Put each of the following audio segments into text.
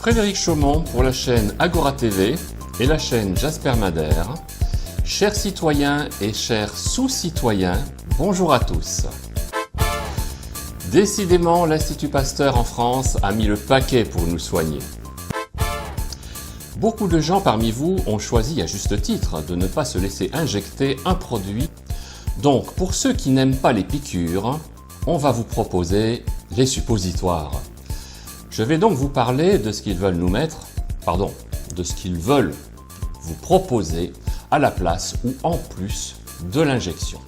Frédéric Chaumont pour la chaîne Agora TV et la chaîne Jasper Madère. Chers citoyens et chers sous-citoyens, bonjour à tous. Décidément, l'Institut Pasteur en France a mis le paquet pour nous soigner. Beaucoup de gens parmi vous ont choisi à juste titre de ne pas se laisser injecter un produit. Donc, pour ceux qui n'aiment pas les piqûres, on va vous proposer les suppositoires. Je vais donc vous parler de ce qu'ils veulent nous mettre, de ce qu'ils veulent vous proposer à la place ou en plus de l'injection.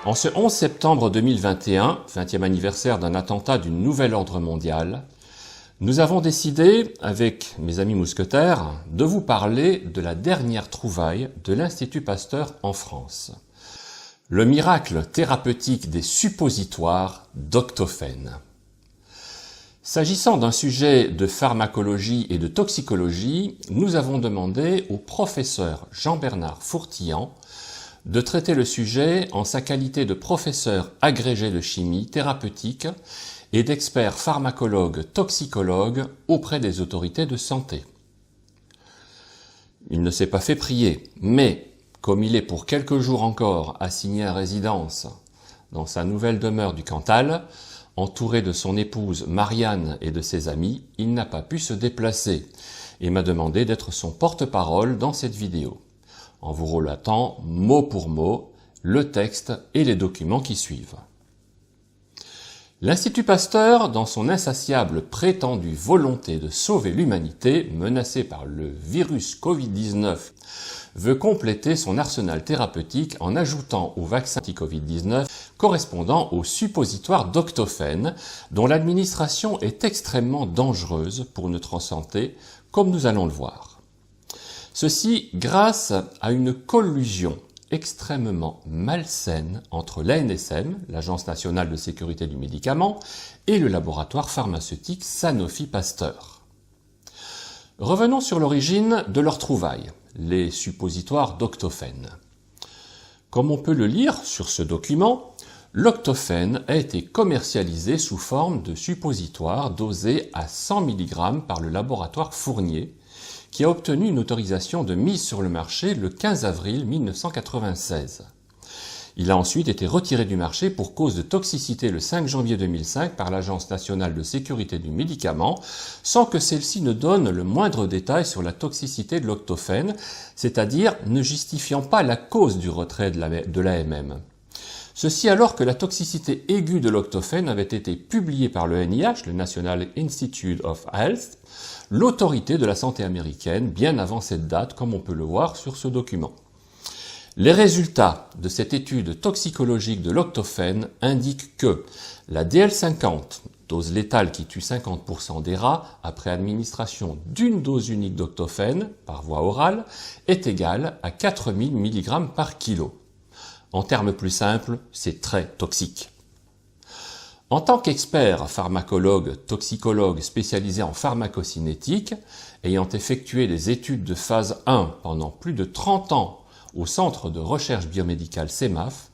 En ce 11 septembre 2021, 20e anniversaire d'un attentat du nouvel ordre mondial, nous avons décidé, avec mes amis mousquetaires, de vous parler de la dernière trouvaille de l'Institut Pasteur en France. Le miracle thérapeutique des suppositoires d'Octofène. S'agissant d'un sujet de pharmacologie et de toxicologie, nous avons demandé au professeur Jean-Bernard Fourtillan de traiter le sujet en sa qualité de professeur agrégé de chimie thérapeutique et d'expert pharmacologue toxicologue auprès des autorités de santé. Il ne s'est pas fait prier, mais comme il est pour quelques jours encore assigné à résidence dans sa nouvelle demeure du Cantal, entouré de son épouse Marianne et de ses amis, il n'a pas pu se déplacer et m'a demandé d'être son porte-parole dans cette vidéo, en vous relatant mot pour mot le texte et les documents qui suivent. L'Institut Pasteur, dans son insatiable prétendue volonté de sauver l'humanité menacée par le virus Covid-19, veut compléter son arsenal thérapeutique en ajoutant au vaccin anti-Covid-19 correspondant au suppositoire d'Octofène, dont l'administration est extrêmement dangereuse pour notre santé, comme nous allons le voir. Ceci grâce à une collusion extrêmement malsaine entre l'ANSM, l'Agence nationale de sécurité du médicament, et le laboratoire pharmaceutique Sanofi Pasteur. Revenons sur l'origine de leur trouvaille, les suppositoires d'Octofène. Comme on peut le lire sur ce document, l'Octofène a été commercialisé sous forme de suppositoire dosé à 100 mg par le laboratoire Fournier, qui a obtenu une autorisation de mise sur le marché le 15 avril 1996. Il a ensuite été retiré du marché pour cause de toxicité le 5 janvier 2005 par l'Agence nationale de sécurité du médicament, sans que celle-ci ne donne le moindre détail sur la toxicité de l'Octofène, c'est-à-dire ne justifiant pas la cause du retrait de l'AMM. Ceci alors que la toxicité aiguë de l'Octofène avait été publiée par le NIH, le National Institute of Health, l'autorité de la santé américaine, bien avant cette date, comme on peut le voir sur ce document. Les résultats de cette étude toxicologique de l'Octofène indiquent que la DL50, dose létale qui tue 50% des rats après administration d'une dose unique d'Octofène par voie orale, est égale à 4000 mg par kilo. En termes plus simples, c'est très toxique. En tant qu'expert pharmacologue, toxicologue spécialisé en pharmacocinétique, ayant effectué des études de phase 1 pendant plus de 30 ans au Centre de recherche biomédicale CEMAF,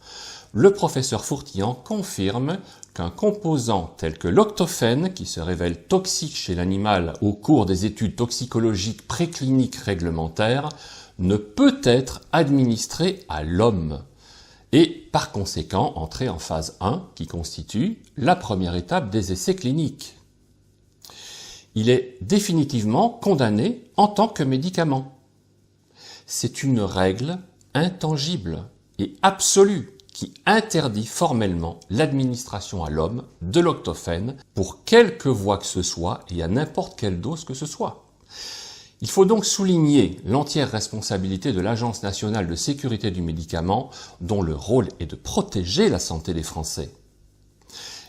le professeur Fourtillan confirme qu'un composant tel que l'Octofène, qui se révèle toxique chez l'animal au cours des études toxicologiques précliniques réglementaires, ne peut être administré à l'homme et par conséquent entrer en phase 1 qui constitue la première étape des essais cliniques. Il est définitivement condamné en tant que médicament. C'est une règle intangible et absolue qui interdit formellement l'administration à l'homme de l'Octofène pour quelque voie que ce soit et à n'importe quelle dose que ce soit. Il faut donc souligner l'entière responsabilité de l'Agence nationale de sécurité du médicament, dont le rôle est de protéger la santé des Français.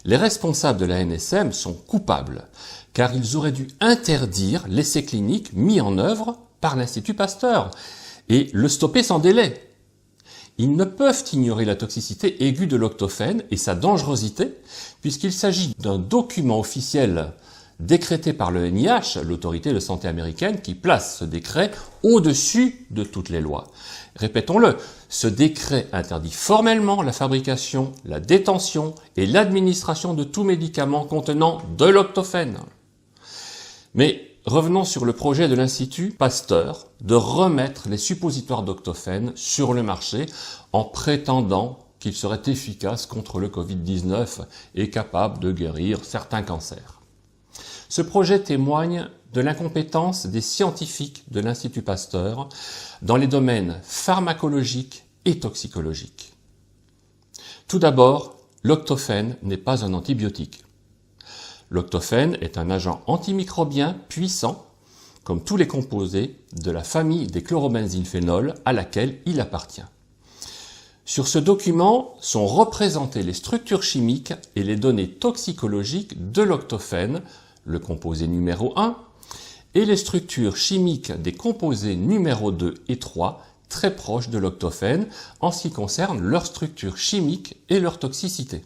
Les responsables de la NSM sont coupables, car ils auraient dû interdire l'essai clinique mis en œuvre par l'Institut Pasteur et le stopper sans délai. Ils ne peuvent ignorer la toxicité aiguë de l'Octofène et sa dangerosité, puisqu'il s'agit d'un document officiel décrété par le NIH, l'autorité de santé américaine, qui place ce décret au-dessus de toutes les lois. Répétons-le, ce décret interdit formellement la fabrication, la détention et l'administration de tout médicament contenant de l'Octofène. Mais revenons sur le projet de l'Institut Pasteur de remettre les suppositoires d'Octofène sur le marché en prétendant qu'ils seraient efficaces contre le Covid-19 et capables de guérir certains cancers. Ce projet témoigne de l'incompétence des scientifiques de l'Institut Pasteur dans les domaines pharmacologiques et toxicologiques. Tout d'abord, l'Octofène n'est pas un antibiotique. L'Octofène est un agent antimicrobien puissant, comme tous les composés de la famille des chlorobenzylphénols à laquelle il appartient. Sur ce document sont représentées les structures chimiques et les données toxicologiques de l'Octofène, le composé numéro 1, et les structures chimiques des composés numéro 2 et 3, très proches de l'Octofène en ce qui concerne leur structure chimique et leur toxicité.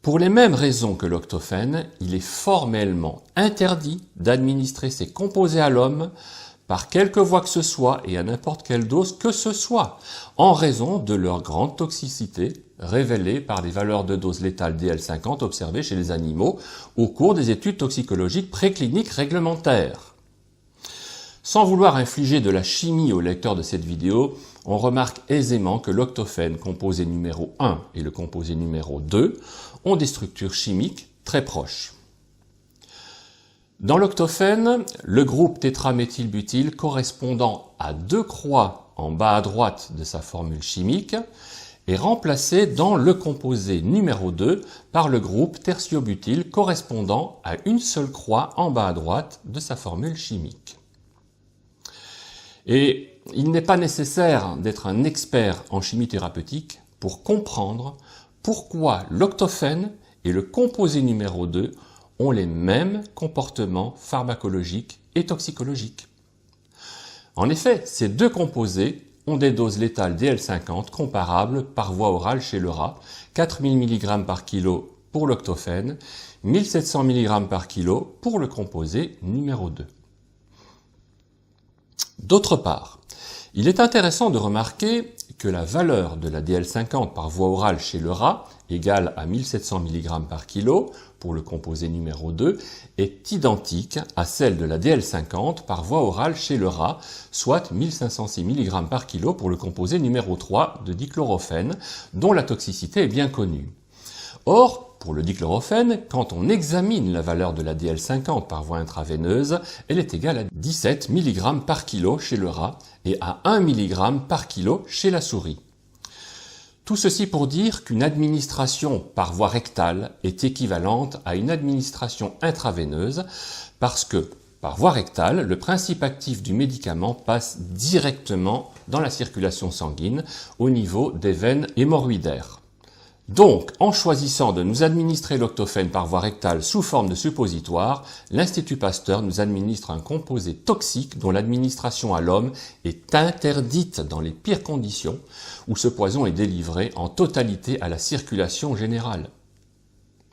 Pour les mêmes raisons que l'Octofène, il est formellement interdit d'administrer ces composés à l'homme par quelque voie que ce soit et à n'importe quelle dose que ce soit, en raison de leur grande toxicité révélée par les valeurs de dose létale DL50 observées chez les animaux au cours des études toxicologiques précliniques réglementaires. Sans vouloir infliger de la chimie au lecteur de cette vidéo, on remarque aisément que l'Octofène composé numéro 1 et le composé numéro 2 ont des structures chimiques très proches. Dans l'Octofène, le groupe tétraméthylbutyl correspondant à 2 croix en bas à droite de sa formule chimique est remplacé dans le composé numéro 2 par le groupe tertiobutyl correspondant à une seule croix en bas à droite de sa formule chimique. Et il n'est pas nécessaire d'être un expert en chimie thérapeutique pour comprendre pourquoi l'Octofène et le composé numéro 2 ont les mêmes comportements pharmacologiques et toxicologiques. En effet, ces deux composés ont des doses létales DL50 comparables par voie orale chez le rat, 4000 mg par kg pour l'Octofène, 1700 mg par kg pour le composé numéro 2. D'autre part, il est intéressant de remarquer que la valeur de la DL50 par voie orale chez le rat, égale à 1700 mg par kg pour le composé numéro 2, est identique à celle de la DL50 par voie orale chez le rat, soit 1506 mg par kg pour le composé numéro 3 de dichlorophène, dont la toxicité est bien connue. Or, pour le dichlorophène, quand on examine la valeur de la DL50 par voie intraveineuse, elle est égale à 17 mg par kg chez le rat et à 1 mg par kg chez la souris. Tout ceci pour dire qu'une administration par voie rectale est équivalente à une administration intraveineuse parce que, par voie rectale, le principe actif du médicament passe directement dans la circulation sanguine au niveau des veines hémorroïdaires. Donc, en choisissant de nous administrer l'Octofène par voie rectale sous forme de suppositoire, l'Institut Pasteur nous administre un composé toxique dont l'administration à l'homme est interdite dans les pires conditions, où ce poison est délivré en totalité à la circulation générale.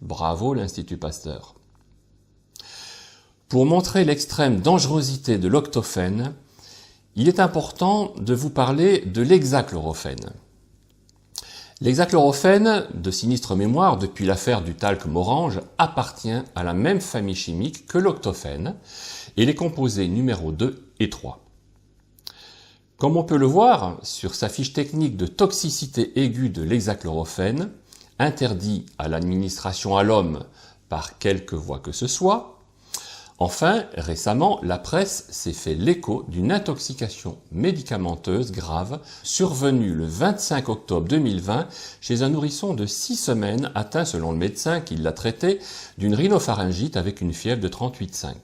Bravo l'Institut Pasteur. Pour montrer l'extrême dangerosité de l'Octofène, il est important de vous parler de l'hexachlorophène. L'hexachlorophène, de sinistre mémoire depuis l'affaire du talc morange, appartient à la même famille chimique que l'Octofène et les composés numéro 2 et 3. Comme on peut le voir sur sa fiche technique de toxicité aiguë de l'hexachlorophène, interdit à l'administration à l'homme par quelque voie que ce soit. Enfin, récemment, la presse s'est fait l'écho d'une intoxication médicamenteuse grave survenue le 25 octobre 2020 chez un nourrisson de 6 semaines atteint, selon le médecin qui l'a traité, d'une rhinopharyngite avec une fièvre de 38,5.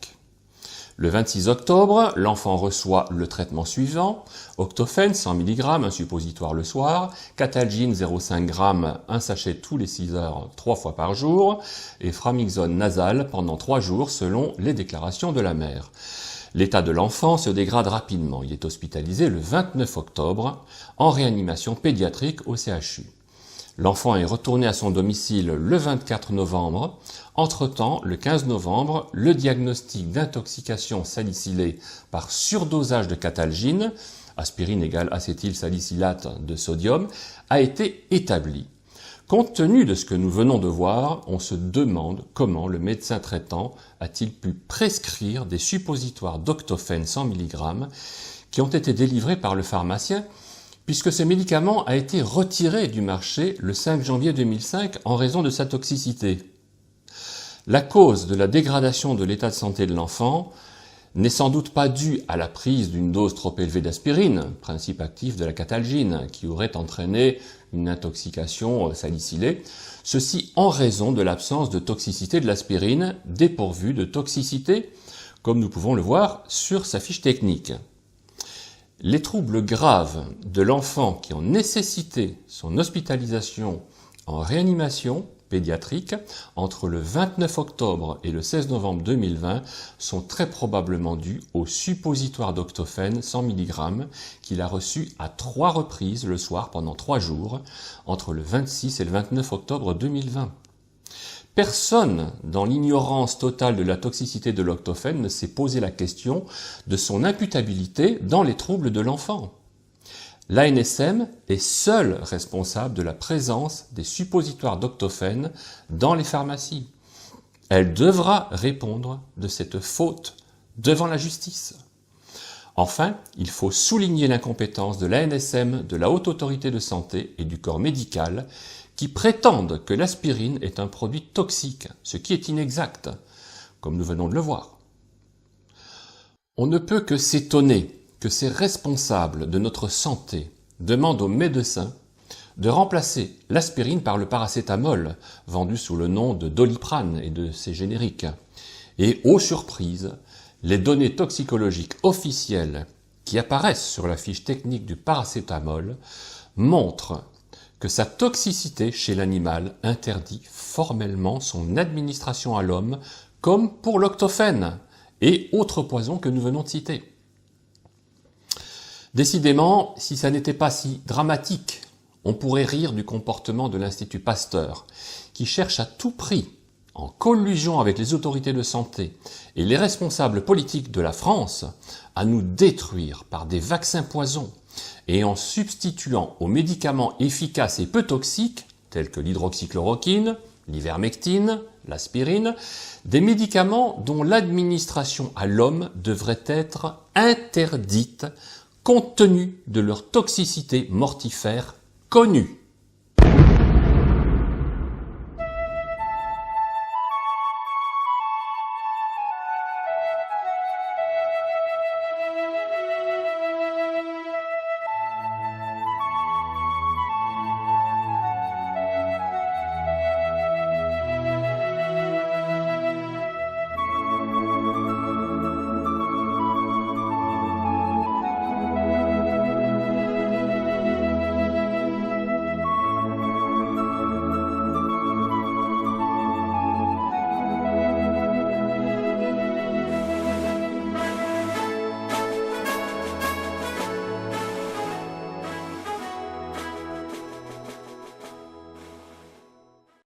Le 26 octobre, l'enfant reçoit le traitement suivant: Octofène 100 mg, un suppositoire le soir, Catalgine 0,5 g, un sachet tous les 6 heures 3 fois par jour, et Framixone nasal pendant 3 jours selon les déclarations de la mère. L'état de l'enfant se dégrade rapidement. Il est hospitalisé le 29 octobre en réanimation pédiatrique au CHU. L'enfant est retourné à son domicile le 24 novembre. Entre-temps, le 15 novembre, le diagnostic d'intoxication salicylée par surdosage de catalgine, aspirine égale acétylsalicylate de sodium, a été établi. Compte tenu de ce que nous venons de voir, on se demande comment le médecin traitant a-t-il pu prescrire des suppositoires d'octofène 100 mg qui ont été délivrés par le pharmacien, puisque ce médicament a été retiré du marché le 5 janvier 2005 en raison de sa toxicité. La cause de la dégradation de l'état de santé de l'enfant n'est sans doute pas due à la prise d'une dose trop élevée d'aspirine, principe actif de la catalgine, qui aurait entraîné une intoxication salicylée, ceci en raison de l'absence de toxicité de l'aspirine, dépourvue de toxicité, comme nous pouvons le voir sur sa fiche technique. Les troubles graves de l'enfant qui ont nécessité son hospitalisation en réanimation pédiatrique entre le 29 octobre et le 16 novembre 2020 sont très probablement dus au suppositoire d'octofène 100 mg qu'il a reçu à 3 reprises le soir pendant 3 jours entre le 26 et le 29 octobre 2020. Personne, dans l'ignorance totale de la toxicité de l'octofène, ne s'est posé la question de son imputabilité dans les troubles de l'enfant. L'ANSM est seule responsable de la présence des suppositoires d'octofène dans les pharmacies. Elle devra répondre de cette faute devant la justice. Enfin, il faut souligner l'incompétence de l'ANSM, de la Haute Autorité de Santé et du corps médical qui prétendent que l'aspirine est un produit toxique, ce qui est inexact, comme nous venons de le voir. On ne peut que s'étonner que ces responsables de notre santé demandent aux médecins de remplacer l'aspirine par le paracétamol, vendu sous le nom de Doliprane et de ses génériques. Et, aux surprises, les données toxicologiques officielles qui apparaissent sur la fiche technique du paracétamol montrent que sa toxicité chez l'animal interdit formellement son administration à l'homme, comme pour l'octofène et autres poisons que nous venons de citer. Décidément, si ça n'était pas si dramatique, on pourrait rire du comportement de l'Institut Pasteur, qui cherche à tout prix, en collusion avec les autorités de santé et les responsables politiques de la France, à nous détruire par des vaccins poisons et en substituant aux médicaments efficaces et peu toxiques, tels que l'hydroxychloroquine, l'ivermectine, l'aspirine, des médicaments dont l'administration à l'homme devrait être interdite compte tenu de leur toxicité mortifère connue.